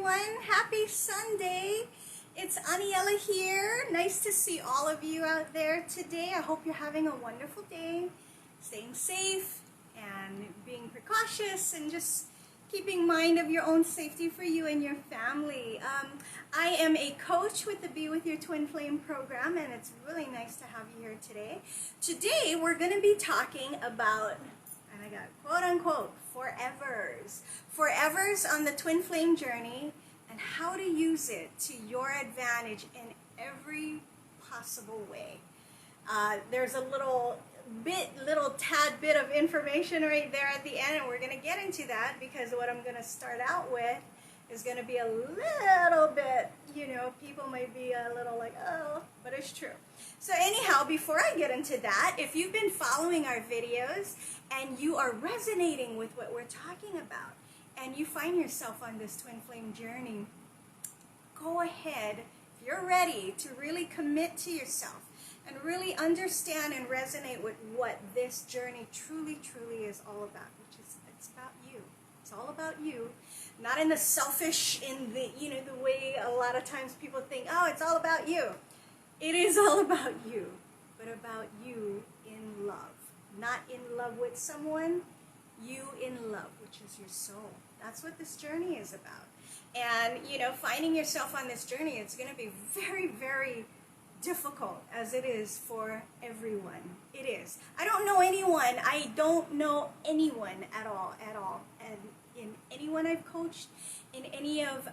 everyone. Happy Sunday. It's Aniela here. Nice to see all of you out there today. I hope you're having a wonderful day, staying safe and being precautious and just keeping mind of your own safety for you and your family. I am a coach with the Be With Your Twin Flame program, and it's really nice to have you here today. Today we're going to be talking about, and I got quote-unquote, forevers. Forevers on the twin flame journey and how to use it to your advantage in every possible way. There's a little tad bit of information right there at the end, and we're going to get into that because what I'm going to start out with is going to be a little bit, people might be a little like, oh, but it's true. So anyhow, before I get into that, if you've been following our videos and you are resonating with what we're talking about and you find yourself on this twin flame journey, go ahead, if you're ready to really commit to yourself and really understand and resonate with what this journey truly is all about, which is, it's about you. It's all about you. Not in the selfish, in the, the way a lot of times people think, oh, it's all about you. It is all about you, but about you in love. Not in love with someone, you in love, which is your soul. That's what this journey is about. And, finding yourself on this journey, it's going to be very difficult, as it is for everyone. It is. I don't know anyone at all. And in anyone I've coached, in any of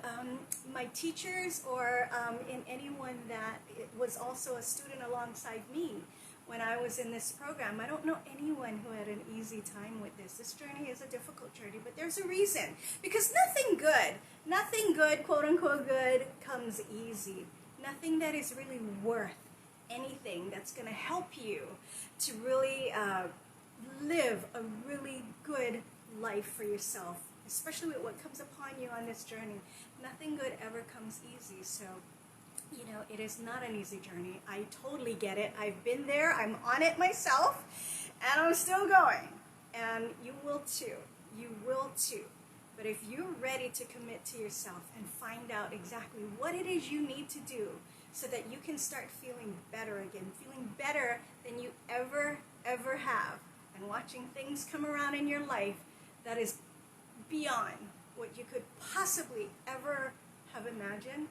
my teachers, or in anyone that was also a student alongside me when I was in this program, I don't know anyone who had an easy time with this. This journey is a difficult journey, but there's a reason. Because nothing good, quote unquote good, comes easy. Nothing that is really worth anything that's going to help you to really live a really good life for yourself, especially with what comes upon you on this journey. Nothing good ever comes easy. So, it is not an easy journey. I totally get it. I've been there. I'm on it myself, and I'm still going. And you will too. You will too. But if you're ready to commit to yourself and find out exactly what it is you need to do so that you can start feeling better again, feeling better than you ever have, and watching things come around in your life that is beyond what you could possibly ever have imagined,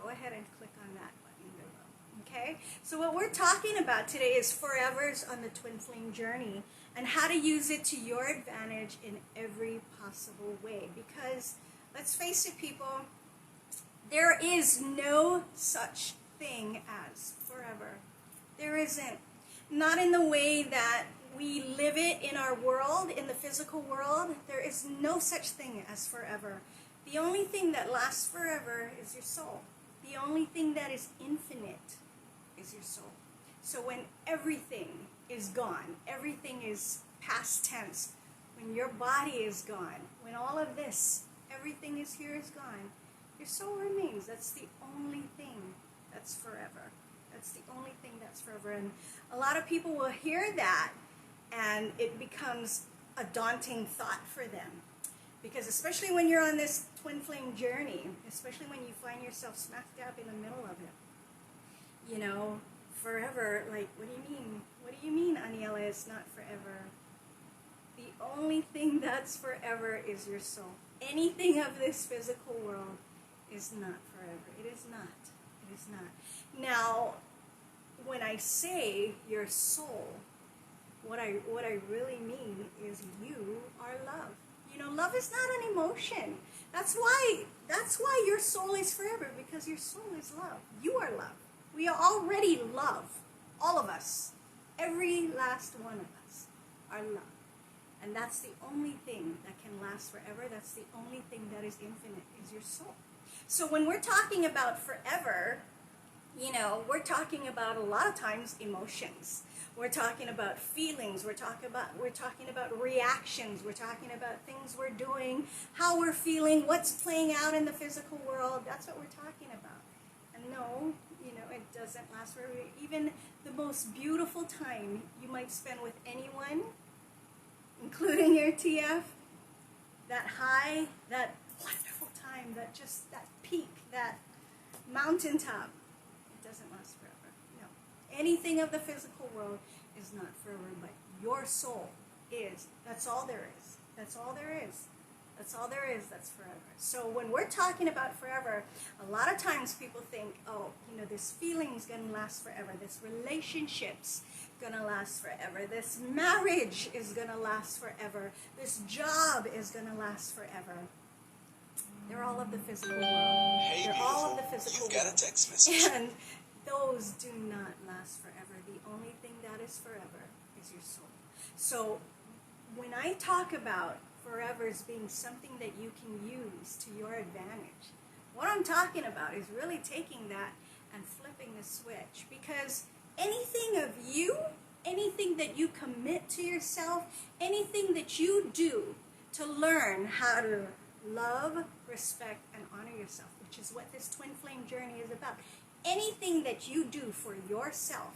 go ahead and click on that button below. Okay? So what we're talking about today is forevers on the twin flame journey and how to use it to your advantage in every possible way. Because, let's face it, people, there is no such thing as forever. There isn't. Not in the way that we live it in our world, in the physical world. There is no such thing as forever. The only thing that lasts forever is your soul. The only thing that is infinite is your soul. So when everything is gone, everything is past tense, when your body is gone, when all of this, everything is gone, your soul remains. That's the only thing that's forever. That's the only thing that's forever. And a lot of people will hear that, and it becomes a daunting thought for them. Because especially when you're on this twin flame journey, especially when you find yourself smack dab in the middle of it, forever, like, what do you mean? What do you mean, Aniela, it's not forever? The only thing that's forever is your soul. Anything of this physical world is not forever. It is not. It is not. Now, when I say your soul, what I really mean is you are love. Love is not an emotion. That's why your soul is forever, because your soul is love. You are love. We are already love. All of us. Every last one of us are love. And that's the only thing that can last forever. That's the only thing that is infinite, is your soul. So when we're talking about forever, we're talking about a lot of times emotions. We're talking about feelings. We're talking about reactions. We're talking about things we're doing, how we're feeling, what's playing out in the physical world. That's what we're talking about. And no, it doesn't last forever. Even the most beautiful time you might spend with anyone, including your TF, that high, that wonderful time, that that peak, that mountaintop, it doesn't last forever. No. Anything of the physical world is not forever, but your soul is. That's all there is. That's all there is. That's all there is that's forever. So when we're talking about forever, a lot of times people think, oh, this feeling's going to last forever. This relationship's going to last forever. This marriage is going to last forever. This job is going to last forever. They're all of the physical world. Hey, They're all of the physical you've got world. a text message. And those do not last forever. The only thing that is forever is your soul. So when I talk about forever as being something that you can use to your advantage, what I'm talking about is really taking that and flipping the switch. Because anything of you, anything that you commit to yourself, anything that you do to learn how to love, respect, and honor yourself, which is what this twin flame journey is about. Anything that you do for yourself,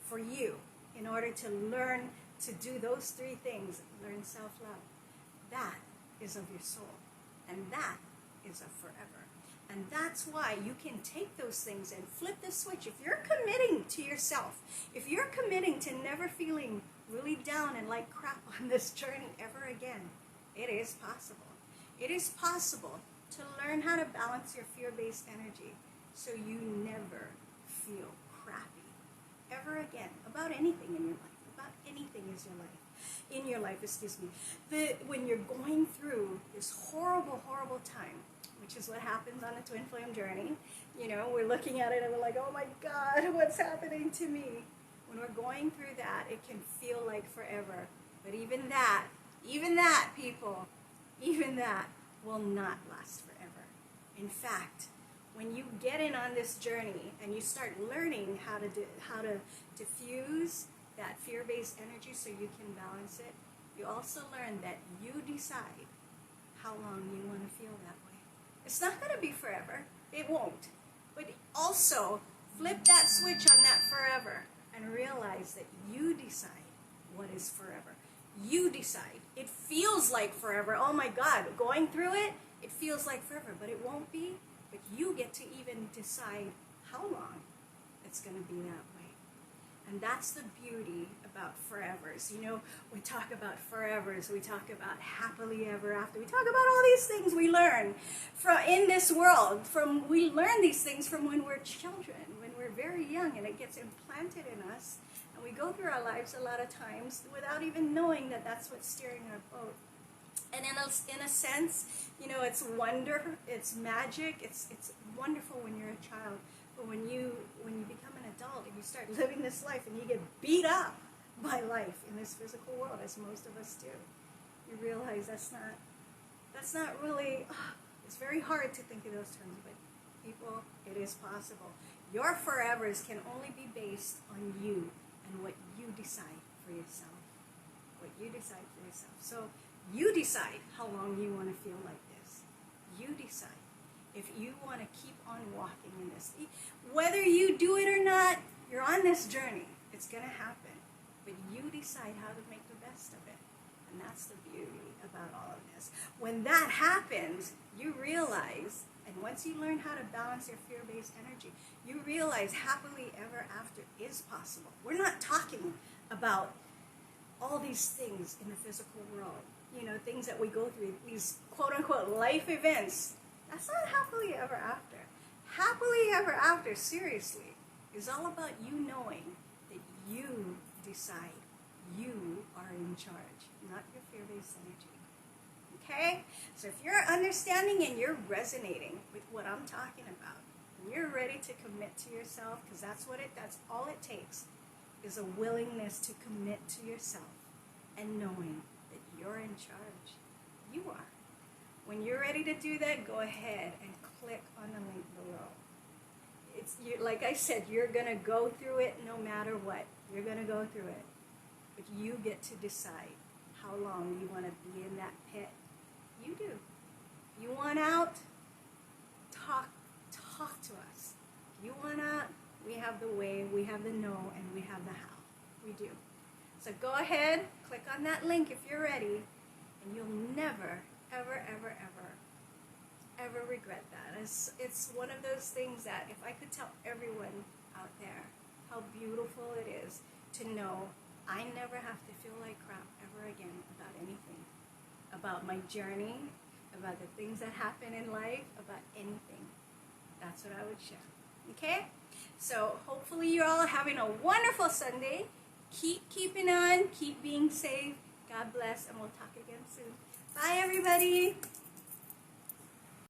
for you, in order to learn to do those three things, learn self-love, that is of your soul. And that is of forever. And that's why you can take those things and flip the switch. If you're committing to yourself, if you're committing to never feeling really down and like crap on this journey ever again, it is possible. It is possible to learn how to balance your fear-based energy so you never feel crappy ever again about anything in your life. About anything is your life. In your life, when you're going through this horrible, horrible time, which is what happens on a twin flame journey, we're looking at it and we're like, oh my God, what's happening to me? When we're going through that, it can feel like forever. But even that, people, even that will not last forever. In fact, when you get in on this journey and you start learning how to diffuse that fear-based energy so you can balance it, you also learn that you decide how long you want to feel that way. It's not going to be forever. It won't. But also, flip that switch on that forever and realize that you decide what is forever. You decide. It feels like forever. Oh my God, going through it, it feels like forever, but it won't be. But you get to even decide how long it's going to be that way. And that's the beauty about forevers. We talk about forevers. We talk about happily ever after. We talk about all these things we learn in this world. We learn these things from when we're children, when we're very young, and it gets implanted in us. And we go through our lives a lot of times without even knowing that that's what's steering our boat. And in a sense, it's wonder, it's magic, it's wonderful when you're a child. But when you become an adult and you start living this life and you get beat up by life in this physical world, as most of us do, you realize that's not really, it's very hard to think of those terms, but people, it is possible. Your forevers can only be based on you and what you decide for yourself. What you decide for yourself. So you decide how long you want to feel like this. You decide. If you want to keep on walking in this, whether you do it or not, you're on this journey. It's going to happen. But you decide how to make the best of it. And that's the beauty about all of this. When that happens, you realize, and once you learn how to balance your fear-based energy, you realize happily ever after is possible. We're not talking about all these things in the physical world. Things that we go through, these quote-unquote life events. That's not happily ever after. Happily ever after, seriously, is all about you knowing that you decide. You are in charge, not your fear-based energy. Okay? So if you're understanding and you're resonating with what I'm talking about, and you're ready to commit to yourself, because that's all it takes, is a willingness to commit to yourself and knowing that you're in charge. You are. When you're ready to do that, go ahead and click on the link below. Like I said, you're going to go through it no matter what. You're going to go through it. But you get to decide how long you want to be in that pit. You do. If you want out, talk to us. If you want out, we have the way, we have the no, and we have the how. We do. So go ahead, click on that link if you're ready, and you'll never, ever, ever, ever, ever regret that. It's one of those things that if I could tell everyone out there how beautiful it is to know I never have to feel like crap ever again about anything, about my journey, about the things that happen in life, about anything. That's what I would share. Okay? So hopefully you're all having a wonderful Sunday. Keep keeping on, keep being safe. God bless, and we'll talk again soon. Bye, everybody.